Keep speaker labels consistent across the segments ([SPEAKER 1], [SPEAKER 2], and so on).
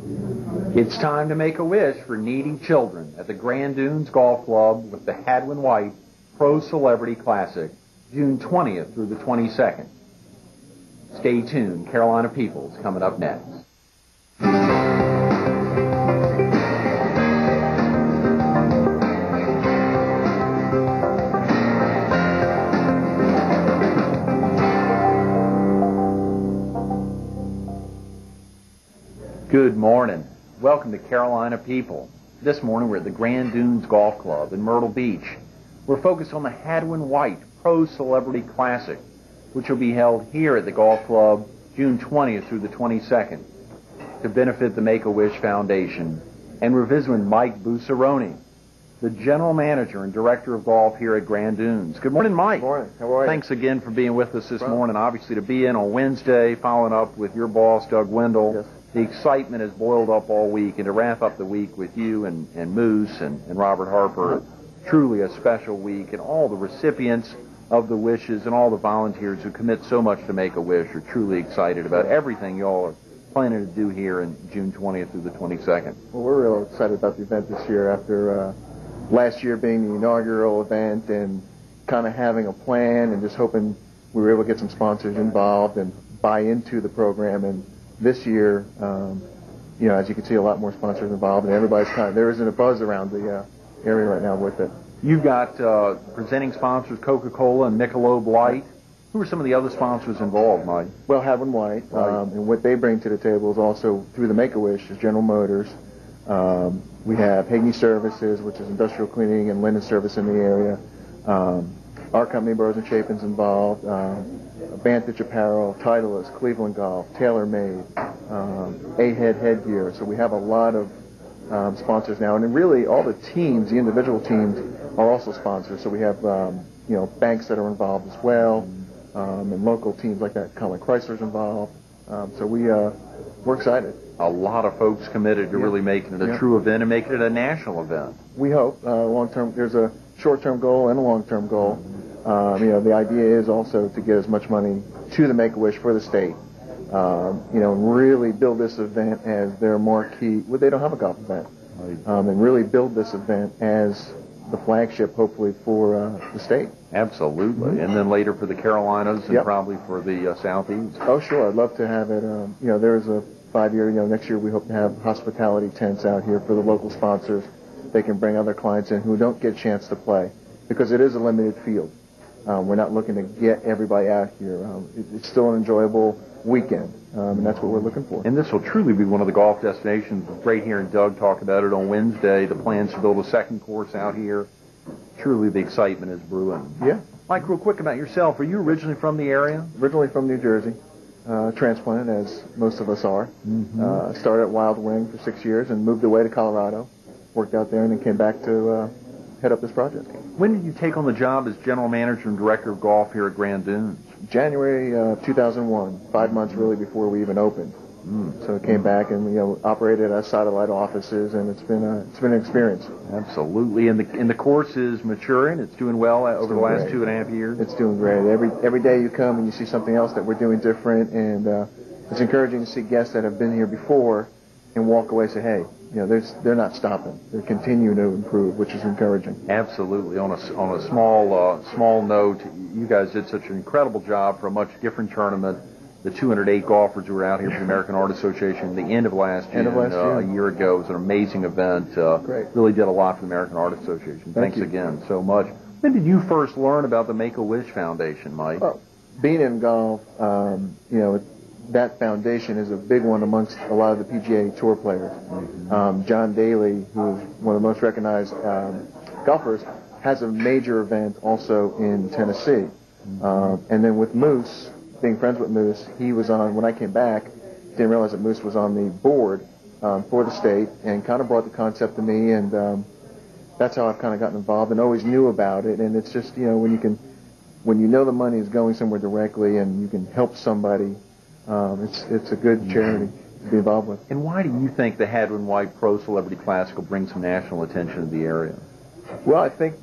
[SPEAKER 1] It's time to make a wish for needy children at the Grand Dunes Golf Club with the Hadwin White Pro Celebrity Classic, June 20th through the 22nd. Stay tuned. Carolina People's coming up next. Good morning. Welcome to Carolina People. This morning we're at the Grand Dunes Golf Club in Myrtle Beach. We're focused on the Hadwin White Pro Celebrity Classic, which will be held here at the golf club June 20th through the 22nd to benefit the Make-A-Wish Foundation. And we're visiting Mike Buccerone, the General Manager and Director of Golf here at Grand Dunes. Good morning, Mike.
[SPEAKER 2] Good morning. How are you?
[SPEAKER 1] Thanks again for being with us this morning. Obviously, to be in on Wednesday, following up with your boss, Doug Wendell.
[SPEAKER 2] Yes.
[SPEAKER 1] The excitement has boiled up all week, and to wrap up the week with you and Moose and Robert Harper, truly a special week, and all the recipients of the wishes and all the volunteers who commit so much to Make-A-Wish are truly excited about everything y'all are planning to do here in June 20th through the 22nd.
[SPEAKER 2] Well, we're real excited about the event this year after last year being the inaugural event and kind of having a plan and just hoping we were able to get some sponsors involved and buy into the program. And this year, as you can see, a lot more sponsors involved, and everybody's there isn't a buzz around the area right now with it.
[SPEAKER 1] You've got presenting sponsors Coca-Cola and Michelob Light. Who are some of the other sponsors involved, Mike?
[SPEAKER 2] Well, Hadwin White, and what they bring to the table is also through the Make-A-Wish is General Motors. We have Hagney Services, which is industrial cleaning and linen service in the area. Our company, Burroughs and Chapin's, involved. Vantage Apparel, Titleist, Cleveland Golf, TaylorMade, A-Head Headgear. So we have a lot of sponsors now, and really all the teams, the individual teams, are also sponsors. So we have banks that are involved as well, and local teams like that. Colin Chrysler's involved. So we're excited.
[SPEAKER 1] A lot of folks committed to really making it a true event and making it a national event.
[SPEAKER 2] We hope long-term. There's a short-term goal and a long-term goal. The idea is also to get as much money to the Make-A-Wish for the state. And really build this event as their marquee. Well, they don't have a golf event, and really build this event as the flagship, hopefully, for the state.
[SPEAKER 1] Absolutely, and then later for the Carolinas and probably for the Southeast.
[SPEAKER 2] Oh, sure, I'd love to have it. There's a 5-year. Next year we hope to have hospitality tents out here for the local sponsors. They can bring other clients in who don't get a chance to play because it is a limited field. We're not looking to get everybody out here. It's still an enjoyable weekend, and that's what we're looking for.
[SPEAKER 1] And this will truly be one of the golf destinations. Great hearing Doug talk about it on Wednesday. The plans to build a second course out here. Truly, the excitement is brewing.
[SPEAKER 2] Yeah.
[SPEAKER 1] Mike, real quick about yourself. Are you originally from the area?
[SPEAKER 2] Originally from New Jersey. Transplanted, as most of us are. Started at Wild Wing for 6 years and moved away to Colorado. Worked out there and then came back to head up this project.
[SPEAKER 1] When did you take on the job as General Manager and Director of Golf here at Grand Dunes?
[SPEAKER 2] January 2001, 5 months really before we even opened. So I came back and operated our satellite offices, and it's been an experience.
[SPEAKER 1] Absolutely, and the course is maturing. It's doing well over the last 2.5 years.
[SPEAKER 2] It's doing great. Every day you come and you see something else that we're doing different, and it's encouraging to see guests that have been here before and walk away and say, hey, they're not stopping. They're continuing to improve, which is encouraging.
[SPEAKER 1] Absolutely. On a small note, you guys did such an incredible job for a much different tournament. The 208 golfers who were out here for the American Art Association at the end of last June, a year ago. It was an amazing event.
[SPEAKER 2] Great.
[SPEAKER 1] Really did a lot for the American Art Association. Thanks again so much. When did you first learn about the Make-A-Wish Foundation, Mike?
[SPEAKER 2] Well, being in golf, that foundation is a big one amongst a lot of the PGA Tour players. John Daly, who's one of the most recognized golfers, has a major event also in Tennessee. And then with Moose, being friends with Moose, he was on, when I came back, didn't realize that Moose was on the board for the state and kind of brought the concept to me, and that's how I've kind of gotten involved and always knew about it. And it's just, when you know the money is going somewhere directly and you can help somebody, it's a good charity to be involved with.
[SPEAKER 1] And why do you think the Hadwin White Pro Celebrity Classic will bring some national attention to the area?
[SPEAKER 2] Well, I think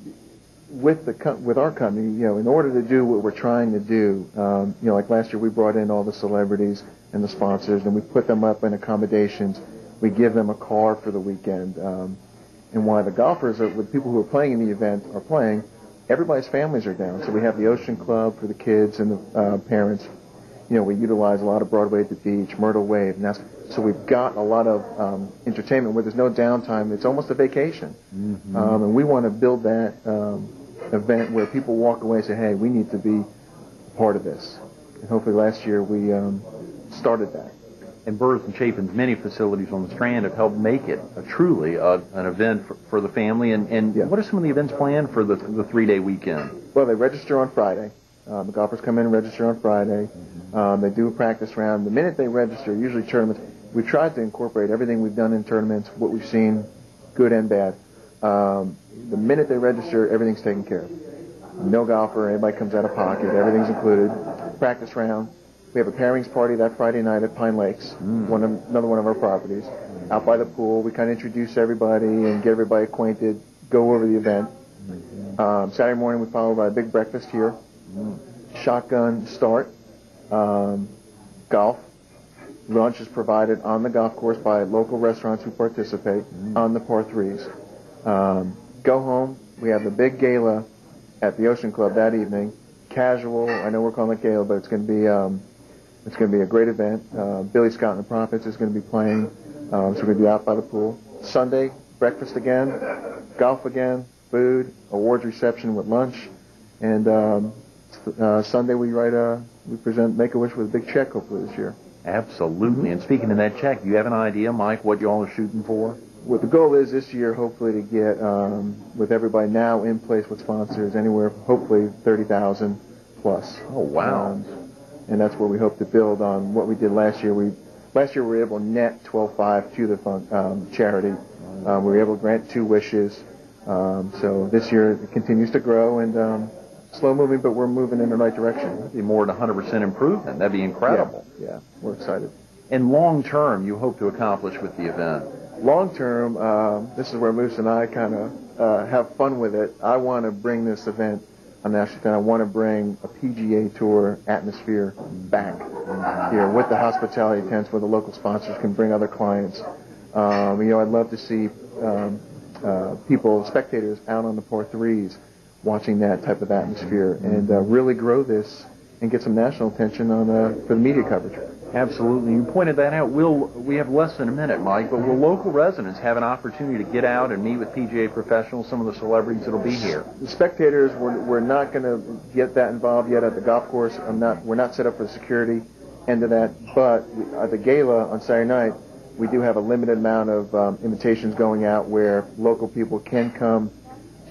[SPEAKER 2] with our company, in order to do what we're trying to do, like last year we brought in all the celebrities and the sponsors, and we put them up in accommodations We give them a car for the weekend. And while the golfers, the people who are playing in the event are playing, everybody's families are down. So we have the Ocean Club for the kids and the parents. We utilize a lot of Broadway at the beach, Myrtle Wave, and so we've got a lot of entertainment where there's no downtime. It's almost a vacation. Mm-hmm. And we want to build that event where people walk away and say, hey, we need to be part of this. And hopefully last year we started that.
[SPEAKER 1] And Burrs and Chapin's many facilities on the Strand have helped make it truly an event for the family. And
[SPEAKER 2] yeah.
[SPEAKER 1] What are some of the events planned for the 3-day weekend?
[SPEAKER 2] Well, they register on Friday. The golfers come in and register on Friday. Mm-hmm. They do a practice round. The minute they register, usually tournaments, we tried to incorporate everything we've done in tournaments, what we've seen, good and bad. The minute they register, everything's taken care of. No golfer, anybody comes out of pocket, everything's included. Practice round. We have a pairings party that Friday night at Pine Lakes, another one of our properties. Out by the pool, we kind of introduce everybody and get everybody acquainted, go over the event. Saturday morning, we follow by a big breakfast here. Shotgun start. Golf. Lunch is provided on the golf course by local restaurants who participate on the par threes. Go home. We have the big gala at the Ocean Club that evening. Casual. I know we're calling it gala, but it's going to be a great event. Billy Scott and the Prophets is going to be playing. So we're going to be out by the pool. Sunday, breakfast again, golf again, food, awards reception with lunch, and Sunday we present Make-A-Wish with a big check hopefully this year.
[SPEAKER 1] Absolutely. And speaking of that check, do you have an idea, Mike, what you all are shooting for?
[SPEAKER 2] What the goal is this year, hopefully, to get, with everybody now in place with sponsors, anywhere, hopefully, $30,000 plus.
[SPEAKER 1] Oh, wow.
[SPEAKER 2] And that's where we hope to build on what we did last year. Last year we were able to net $12,500 to the charity. We were able to grant 2 wishes. So this year it continues to grow and slow moving, but we're moving in the right direction.
[SPEAKER 1] That'd be more than 100% improvement. That'd be incredible.
[SPEAKER 2] Yeah, we're excited.
[SPEAKER 1] And long term, you hope to accomplish with the event?
[SPEAKER 2] Long term, this is where Moose and I kind of have fun with it. I want to bring this event on National Fan. I want to bring a PGA Tour atmosphere back here with the hospitality tents where the local sponsors can bring other clients. I'd love to see spectators out on the par threes watching that type of atmosphere and really grow this and get some national attention for the media coverage.
[SPEAKER 1] Absolutely. You pointed that out. We have less than a minute, Mike, but will local residents have an opportunity to get out and meet with PGA professionals, some of the celebrities that will be here?
[SPEAKER 2] The spectators, we're not going to get that involved yet at the golf course. We're not set up for the security end of that, but at the gala on Saturday night, we do have a limited amount of invitations going out where local people can come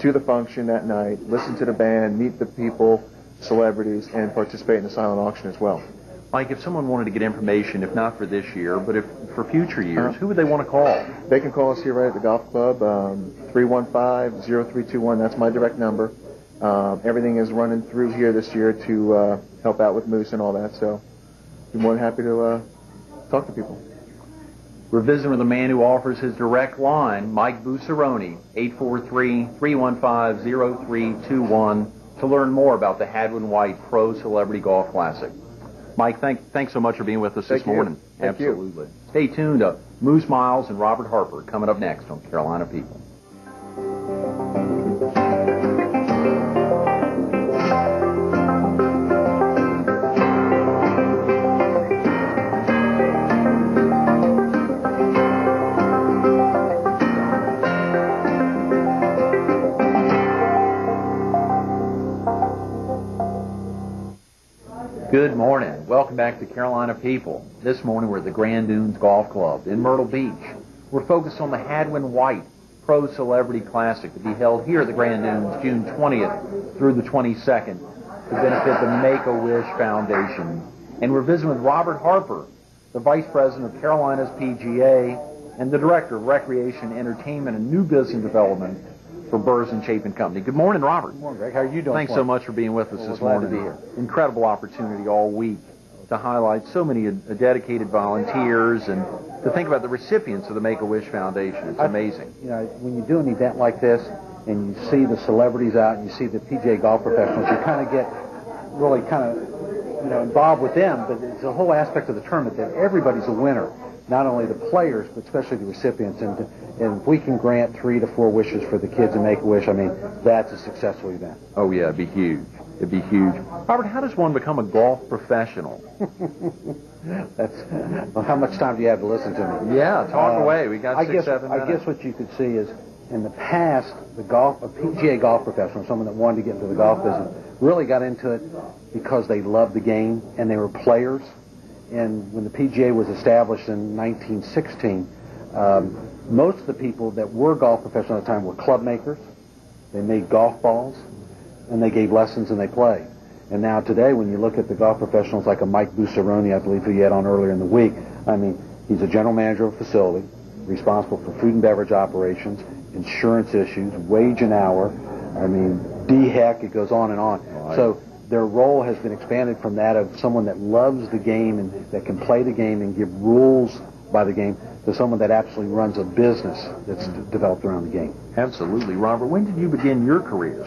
[SPEAKER 2] to the function that night, listen to the band, meet the people, celebrities, and participate in the silent auction as well.
[SPEAKER 1] Mike, if someone wanted to get information, if not for this year, but if for future years, who would they want to call?
[SPEAKER 2] They can call us here right at the golf club, 315-0321. That's my direct number. Everything is running through here this year to help out with Moose and all that, so we're more than happy to talk to people.
[SPEAKER 1] We're visiting with a man who offers his direct line, Mike Buccerone, 843-315-0321, to learn more about the Hadwin White Pro Celebrity Golf Classic. Mike, thanks so much for being with us this morning.
[SPEAKER 2] Thank
[SPEAKER 1] Absolutely. You. Stay tuned to Moose Myles and Robert Harper coming up next on Carolina People. Good morning. Welcome back to Carolina People. This morning we're at the Grand Dunes Golf Club in Myrtle Beach. We're focused on the Hadwin White Pro Celebrity Classic to be held here at the Grand Dunes June 20th through the 22nd to benefit the Make-A-Wish Foundation. And we're visiting with Robert Harper, the Vice President of Carolina's PGA and the Director of Recreation, Entertainment, and New Business Development for Burrs and Chapin Company. Good morning, Robert.
[SPEAKER 3] Good morning, Greg. How are you doing?
[SPEAKER 1] Thanks so much for being with us this morning.
[SPEAKER 3] Glad to be here.
[SPEAKER 1] Incredible opportunity all week to highlight so many dedicated volunteers and to think about the recipients of the Make-A-Wish Foundation. It's amazing.
[SPEAKER 3] When you do an event like this and you see the celebrities out and you see the PGA golf professionals, you kind of get really involved with them, but it's a whole aspect of the tournament that everybody's a winner. not only the players, but especially the recipients. And if we can grant 3 to 4 wishes for the kids and make a wish, I mean, that's a successful event.
[SPEAKER 1] Oh, yeah, it'd be huge. It'd be huge. Robert, how does one become a golf professional?
[SPEAKER 3] Well, how much time do you have to listen to me?
[SPEAKER 1] Yeah, talk away. We got 6-7 minutes.
[SPEAKER 3] I guess what you could see is, in the past, a PGA golf professional, someone that wanted to get into the golf business, really got into it because they loved the game and they were players. And when the PGA was established in 1916, most of the people that were golf professionals at the time were club makers. They made golf balls, and they gave lessons and they played. And now today, when you look at the golf professionals like a Mike Buccerone, I believe, who you had on earlier in the week, I mean, he's a general manager of a facility, responsible for food and beverage operations, insurance issues, wage and hour, I mean, DHEC, it goes on and on. Right. So their role has been expanded from that of someone that loves the game and that can play the game and give rules by the game to someone that actually runs a business that's developed around the game.
[SPEAKER 1] Absolutely. Robert, when did you begin your career?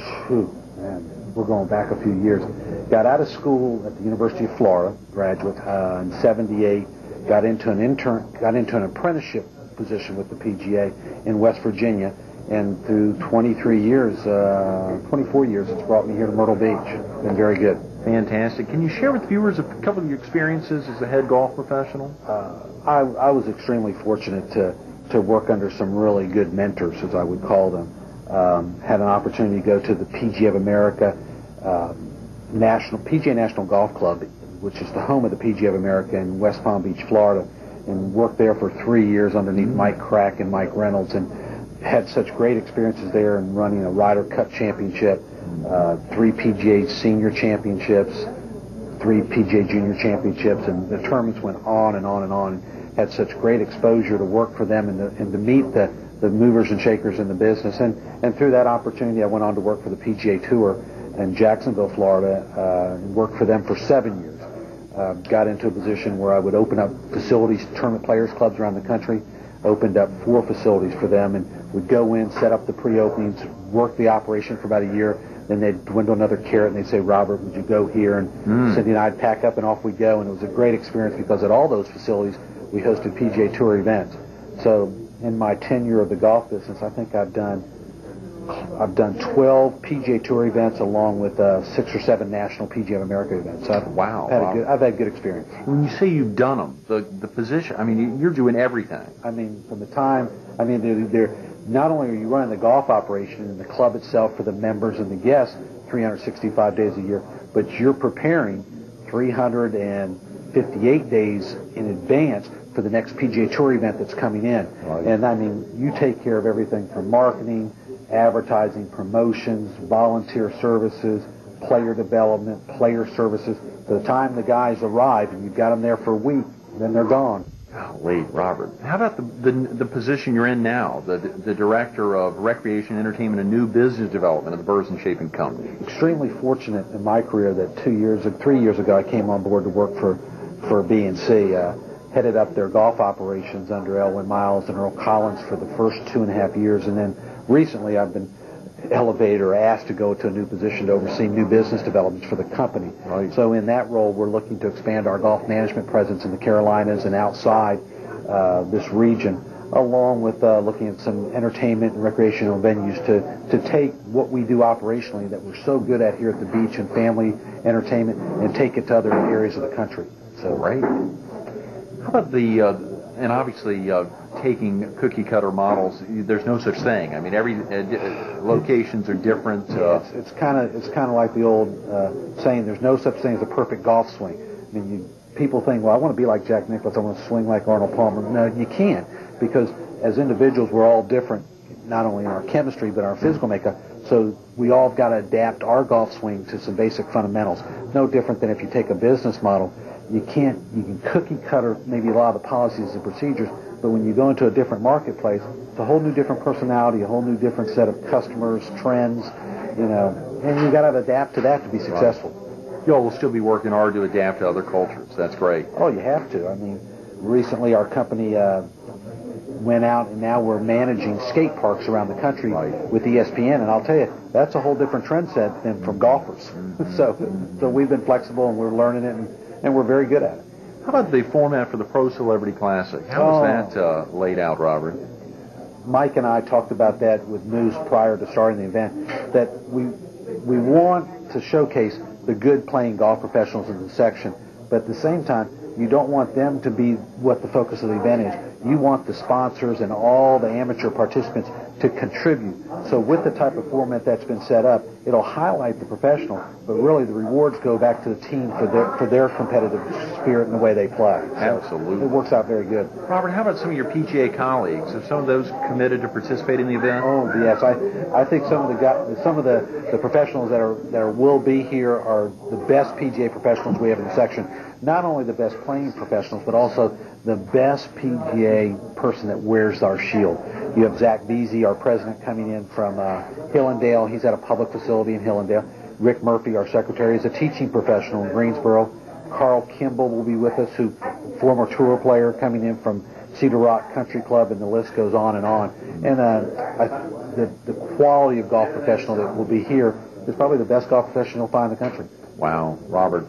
[SPEAKER 3] Man, we're going back a few years. Got out of school at the University of Florida, graduate in '78. Got into an apprenticeship position with the PGA in West Virginia, and through 24 years, it's brought me here to Myrtle Beach. Been very good.
[SPEAKER 1] Fantastic. Can you share with viewers a couple of your experiences as a head golf professional?
[SPEAKER 3] I was extremely fortunate to work under some really good mentors, as I would call them. Had an opportunity to go to the PGA of America PGA National Golf Club, which is the home of the PGA of America in West Palm Beach, Florida, and worked there for 3 years underneath Mike Crack and Mike Reynolds, and had such great experiences there in running a Ryder Cup championship, 3 PGA senior championships, 3 PGA junior championships, and the tournaments went on and on and on. Had such great exposure to work for them and to meet the movers and shakers in the business. And through that opportunity, I went on to work for the PGA Tour in Jacksonville, Florida, and worked for them for 7 years. Got into a position where I would open up facilities, tournament players clubs around the country, opened up 4 facilities for them, and would go in, set up the pre-openings, work the operation for about a year. Then they'd dwindle another carrot, and they'd say, Robert, would you go here? And Cindy and I'd pack up, and off we'd go. And it was a great experience because at all those facilities, we hosted PGA Tour events. So in my tenure of the golf business, I think I've done 12 PGA Tour events along with 6 or 7 national PGA of America events. So I've had good experience.
[SPEAKER 1] When you say you've done them, the position, I mean, you're doing everything.
[SPEAKER 3] I mean, from the time, I mean, they're not only are you running the golf operation and the club itself for the members and the guests 365 days a year, but you're preparing 358 days in advance for the next PGA Tour event that's coming in. Right. And I mean, you take care of everything from marketing, advertising, promotions, volunteer services, player development, player services. By the time the guys arrive and you've got them there for a week, then they're gone.
[SPEAKER 1] Golly, Robert. How about the position you're in now, the Director of Recreation, Entertainment, and New Business Development of the Burrs and Chapin Company?
[SPEAKER 3] Extremely fortunate in my career that 3 years ago I came on board to work for B&C. Headed up their golf operations under Elwin Myles and Earl Collins for the first 2.5 years, and then recently I've been elevated or asked to go to a new position to oversee new business developments for the company. Right. So in that role, we're looking to expand our golf management presence in the Carolinas and outside this region, along with looking at some entertainment and recreational venues to take what we do operationally that we're so good at here at the beach and family entertainment and take it to other areas of the country. So,
[SPEAKER 1] right. How about and obviously taking cookie-cutter models, there's no such thing. I mean, every locations are different.
[SPEAKER 3] It's kind of like the old saying, there's no such thing as a perfect golf swing. I mean, people think, well, I want to be like Jack Nicklaus, I want to swing like Arnold Palmer. No, you can't, because as individuals, we're all different, not only in our chemistry, but our physical makeup. So we all got to adapt our golf swing to some basic fundamentals. No different than if you take a business model. You can cookie cutter maybe a lot of the policies and procedures, but when you go into a different marketplace, it's a whole new different personality, a whole new different set of customers, trends, and you got to adapt to that to be successful.
[SPEAKER 1] Right. Y'all will still be working hard to adapt to other cultures. That's great.
[SPEAKER 3] Oh, you have to. I mean, recently our company went out, and now we're managing skate parks around the country with ESPN, and I'll tell you, that's a whole different trend set than from golfers. So we've been flexible, and we're learning it, and we're very good at it.
[SPEAKER 1] How How about the format for the Pro Celebrity Classic? How is that laid out, Robert?
[SPEAKER 3] Mike and I talked about that with Moose prior to starting the event, that we want to showcase the good playing golf professionals in the section, but at the same time, you don't want them to be what the focus of the event is. You want the sponsors and all the amateur participants to contribute. So with the type of format that's been set up, it'll highlight the professional, but really the rewards go back to the team for their competitive spirit and the way they play. So
[SPEAKER 1] absolutely.
[SPEAKER 3] It works out very good.
[SPEAKER 1] Robert, how about some of your PGA colleagues? Are some of those committed to participate in the event?
[SPEAKER 3] Oh yes, I think some of the professionals that will be here are the best PGA professionals we have in the section. Not only the best playing professionals, but also the best PGA person that wears our shield. You have Zach Beasy, our president, coming in from Hillendale. He's at a public facility in Hillendale. Rick Murphy, our secretary, is a teaching professional in Greensboro. Carl Kimball will be with us, who former tour player coming in from Cedar Rock Country Club, and the list goes on and on. And the quality of golf professional that will be here is probably the best golf professional you'll find in the country.
[SPEAKER 1] Wow, Robert,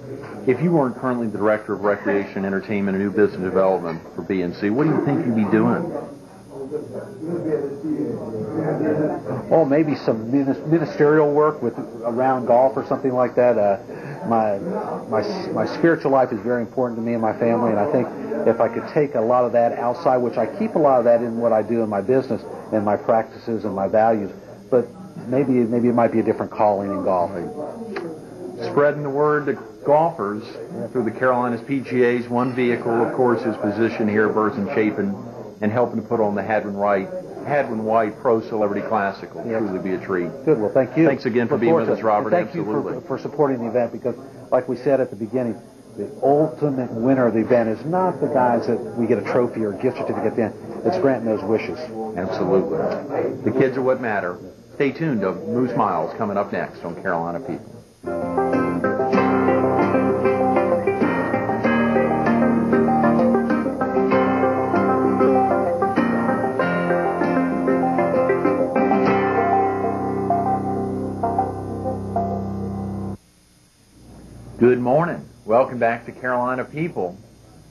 [SPEAKER 1] if you weren't currently the Director of Recreation, Entertainment, and New Business Development for BNC, what do you think you'd be doing?
[SPEAKER 3] Oh, maybe some ministerial work around golf or something like that. My spiritual life is very important to me and my family, and I think if I could take a lot of that outside, which I keep a lot of that in what I do in my business and my practices and my values, but maybe it might be a different calling in golf.
[SPEAKER 1] Spreading the word to golfers through the Carolinas PGA's one vehicle, of course, is positioned here, Burrs and Chapin, and helping to put on the Hadwin White Pro Celebrity Classic. Will truly be a treat.
[SPEAKER 3] Good. Well, thank you.
[SPEAKER 1] Thanks again for being with us, Robert.
[SPEAKER 3] Thank you for supporting the event, because, like we said at the beginning, the ultimate winner of the event is not the guys that we get a trophy or a gift certificate in. It's granting those wishes.
[SPEAKER 1] Absolutely. The kids are what matter. Stay tuned to Moose Myles coming up next on Carolina People. Good morning. Welcome back to Carolina People.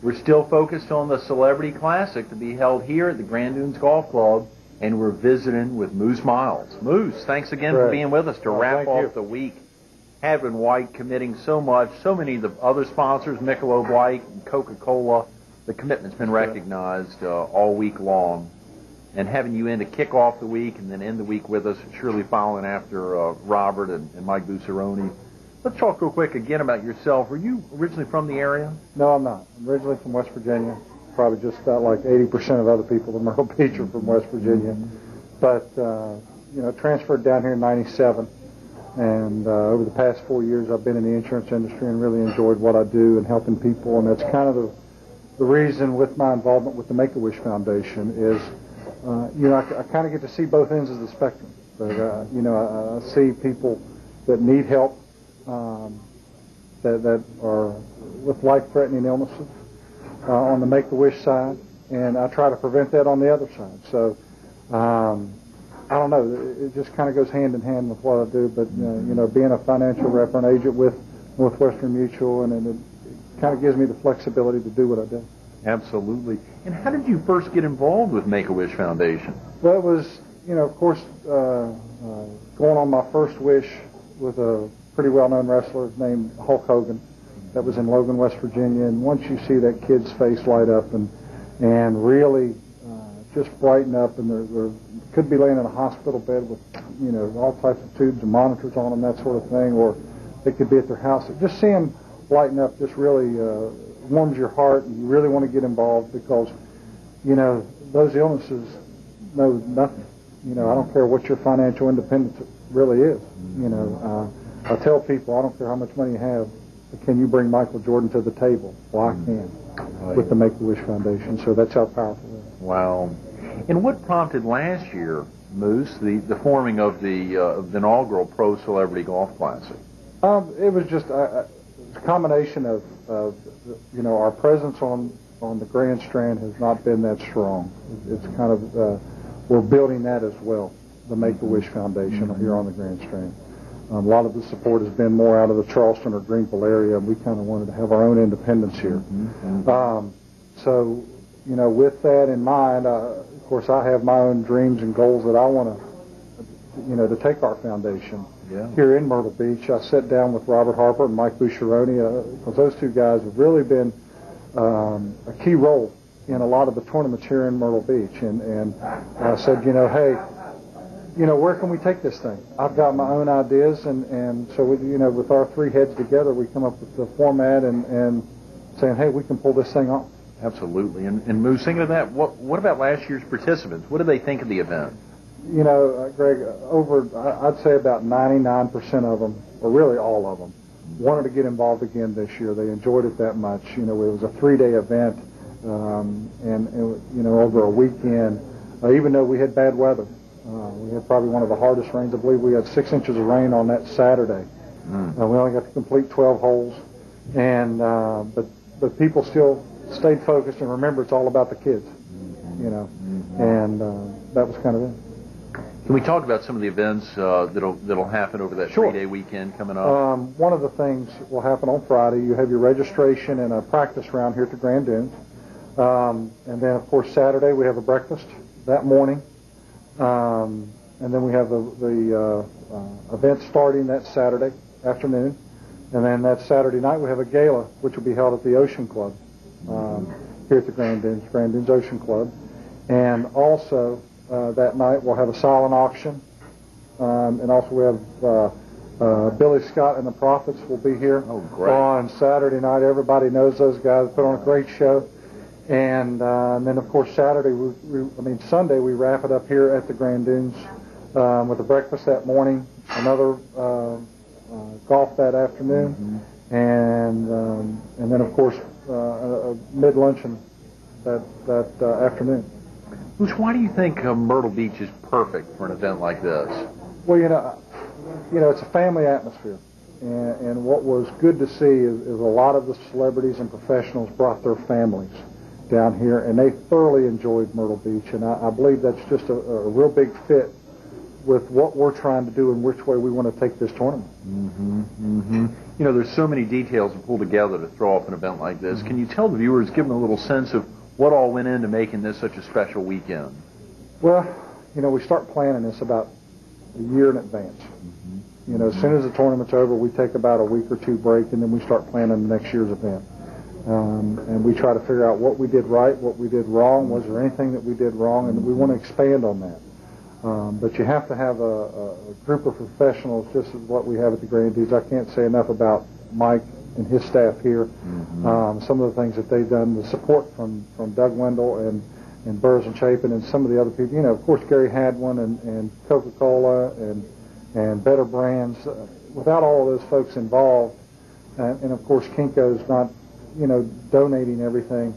[SPEAKER 1] We're still focused on the Celebrity Classic to be held here at the Grand Dunes Golf Club, and we're visiting with Moose Myles. Moose, thanks again for being with us to wrap off the week. Hadwin White committing so much, so many of the other sponsors, Michelob Light and Coca-Cola. The commitment's been recognized all week long. And having you in to kick off the week and then end the week with us, surely following after Robert and Mike Buccerone. Let's talk real quick again about yourself. Were you originally from the area?
[SPEAKER 4] No, I'm not. I'm originally from West Virginia. Probably just about like 80% of other people in Myrtle Beach are from West Virginia. But, transferred down here in 97. And over the past 4 years, I've been in the insurance industry and really enjoyed what I do and helping people. And that's kind of the reason with my involvement with the Make-A-Wish Foundation is, I kind of get to see both ends of the spectrum. But, I see people that need help, that are with life-threatening illnesses on the Make-A-Wish side, and I try to prevent that on the other side. So, I don't know, it just kind of goes hand in hand with what I do, but, being a financial rep and agent with Northwestern Mutual, and it kind of gives me the flexibility to do what I do.
[SPEAKER 1] Absolutely. And how did you first get involved with Make-A-Wish Foundation?
[SPEAKER 4] Well, it was, of course, going on my first wish with a pretty well-known wrestler named Hulk Hogan that was in Logan, West Virginia. And once you see that kid's face light up and really just brighten up, and they could be laying in a hospital bed with, all types of tubes and monitors on them, that sort of thing, or they could be at their house. Just seeing them lighten up just really warms your heart, and you really want to get involved because, those illnesses know nothing. I don't care what your financial independence really is. I tell people, I don't care how much money you have, but can you bring Michael Jordan to the table? Well, I can with the Make-A-Wish Foundation, so that's how powerful it is.
[SPEAKER 1] Wow. And what prompted last year, Moose, the forming of the inaugural Pro Celebrity Golf Classic?
[SPEAKER 4] It was just a combination of our presence on the Grand Strand has not been that strong. It's kind of, we're building that as well, the Make-A-Wish Foundation here on the Grand Strand. A lot of the support has been more out of the Charleston or Greenville area, and we kind of wanted to have our own independence here. So, you know, with that in mind, of course, I have my own dreams and goals that I want to, you know, to take our foundation. Here in Myrtle Beach, I sat down with Robert Harper and Mike Buccerone, because those two guys have really been a key role in a lot of the tournaments here in Myrtle Beach. And I said, you know, hey, you know, where can we take this thing? I've got my own ideas, and so, you know, with our three heads together, we come up with the format and saying, hey, we can pull this thing off.
[SPEAKER 1] Absolutely. And Moose, thinking of that, what about last year's participants? What did they think of the event?
[SPEAKER 4] You know, Greg, I'd say about 99% of them, or really all of them, wanted to get involved again this year. They enjoyed it that much. You know, it was a 3-day event, and you know, over a weekend, even though we had bad weather. We had probably one of the hardest rains. I believe we had 6 inches of rain on that Saturday. We only got to complete 12 holes, and but people still stayed focused, and remember, it's all about the kids, you know, and that was kind of it.
[SPEAKER 1] Can we talk about some of the events that'll happen over that 3-day weekend coming up?
[SPEAKER 4] One of the things will happen on Friday. You have your registration and a practice round here at the Grand Dunes, and then of course Saturday we have a breakfast that morning, and then we have the event starting that Saturday afternoon, and then that Saturday night we have a gala which will be held at the Ocean Club here at the Grand Dunes Ocean Club, and also that night we'll have a silent auction, and also we have Billy Scott and the Prophets will be here on Saturday night. Everybody knows those guys, put on a great show, and then of course Sunday we wrap it up here at the Grand Dunes with a breakfast that morning, another golf that afternoon, and then of course a mid luncheon that afternoon.
[SPEAKER 1] Bruce, why do you think Myrtle Beach is perfect for an event like this?
[SPEAKER 4] Well, you know, it's a family atmosphere, and what was good to see is a lot of the celebrities and professionals brought their families down here, and they thoroughly enjoyed Myrtle Beach, and I believe that's just a real big fit with what we're trying to do and which way we want to take this tournament.
[SPEAKER 1] You know, there's so many details to pull together to throw off an event like this. Can you tell the viewers, give them a little sense of what all went into making this such a special weekend?
[SPEAKER 4] Well, you know, we start planning this about a year in advance. You know, as soon as the tournament's over, we take about a week or two break, and then we start planning the next year's event. And we try to figure out what we did right, what we did wrong, was there anything that we did wrong, and we want to expand on that. But you have to have a group of professionals, just as what we have at the Grand Dunes. I can't say enough about Mike and his staff here. Some of the things that they've done, the support from Doug Wendell and Burrs and Chapin and some of the other people. You know, of course, Gary Hadwin and Coca-Cola and Better Brands. Without all of those folks involved, and of course Kinko's not, you know, donating everything.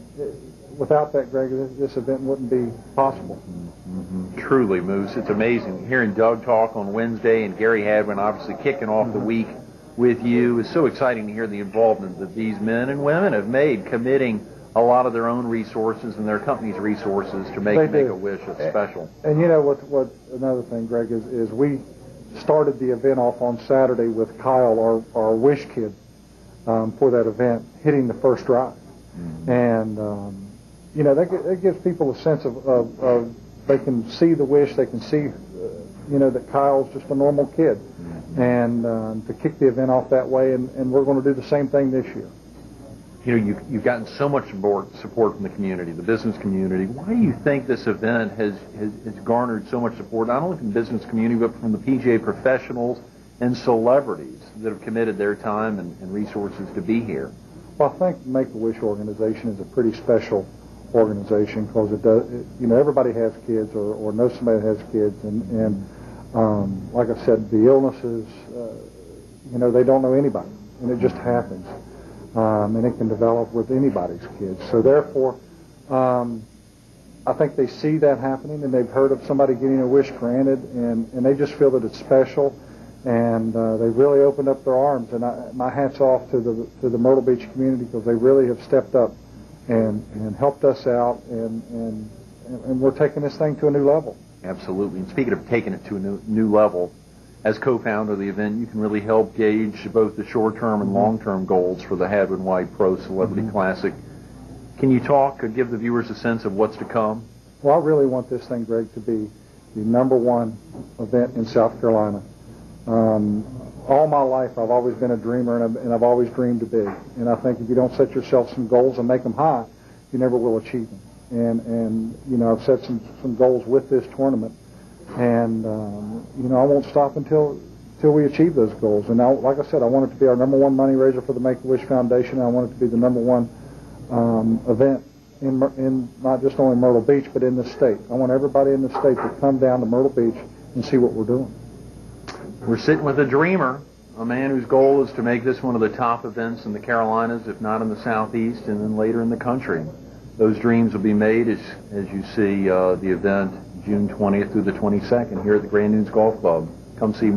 [SPEAKER 4] Without that, Greg, this event wouldn't be possible.
[SPEAKER 1] Truly, Moose, it's amazing. Hearing Doug talk on Wednesday and Gary Hadwin obviously kicking off the week with you. It's so exciting to hear the involvement that these men and women have made, committing a lot of their own resources and their company's resources to make Make-A-Wish special.
[SPEAKER 4] And you know what another thing, Greg, is we started the event off on Saturday with Kyle, our Wish kid, for that event, hitting the first drive. And, you know, that gives people a sense of they can see the wish, they can see, you know, that Kyle's just a normal kid. And to kick the event off that way, and we're going to do the same thing this year.
[SPEAKER 1] You know, you've gotten so much support from the community, the business community. Why do you think this event has garnered so much support, not only from the business community, but from the PGA professionals and celebrities that have committed their time and resources to be here?
[SPEAKER 4] Well, I think the Make-A-Wish organization is a pretty special organization because it does, you know, everybody has kids or knows somebody that has kids, and like I said, the illnesses, you know, they don't know anybody, and it just happens, and it can develop with anybody's kids. So therefore, I think they see that happening, and they've heard of somebody getting a wish granted, and they just feel that it's special. And they've really opened up their arms, and my hat's off to the Myrtle Beach community because they really have stepped up and helped us out, and we're taking this thing to a new level.
[SPEAKER 1] Absolutely. And speaking of taking it to a new level, as co-founder of the event, you can really help gauge both the short-term and long-term goals for the Hadwin White Pro Celebrity Classic. Can you talk or give the viewers a sense of what's to come?
[SPEAKER 4] Well, I really want this thing, Greg, to be the #1 event in South Carolina. All my life, I've always been a dreamer, and I've always dreamed big. And I think if you don't set yourself some goals and make them high, you never will achieve them. And you know, I've set some goals with this tournament, and you know, I won't stop until we achieve those goals. And now, like I said, I want it to be our #1 money raiser for the Make-A-Wish Foundation. I want it to be the #1 event in not just only Myrtle Beach, but in the state. I want everybody in the state to come down to Myrtle Beach and see what we're doing.
[SPEAKER 1] We're sitting with a dreamer, a man whose goal is to make this one of the top events in the Carolinas, if not in the Southeast, and then later in the country. Those dreams will be made as you see the event June 20th through the 22nd here at the Grand Dunes Golf Club. Come see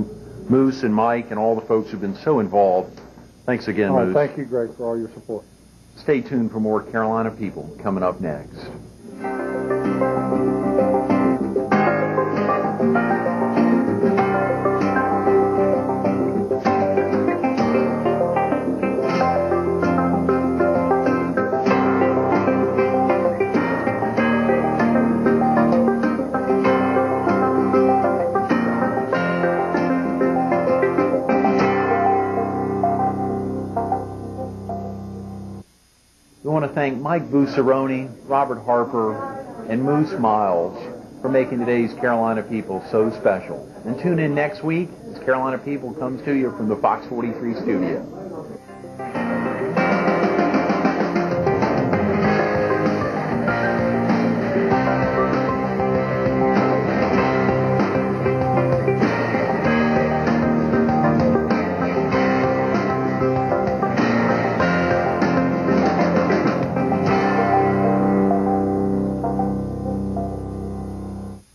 [SPEAKER 1] Moose and Mike and all the folks who've been so involved. Thanks again, Moose.
[SPEAKER 4] Thank you, Greg, for all your support.
[SPEAKER 1] Stay tuned for more Carolina People coming up next. We want to thank Mike Buccerone, Robert Harper, and Moose Myles for making today's Carolina People so special. And tune in next week as Carolina People comes to you from the Fox 43 studio.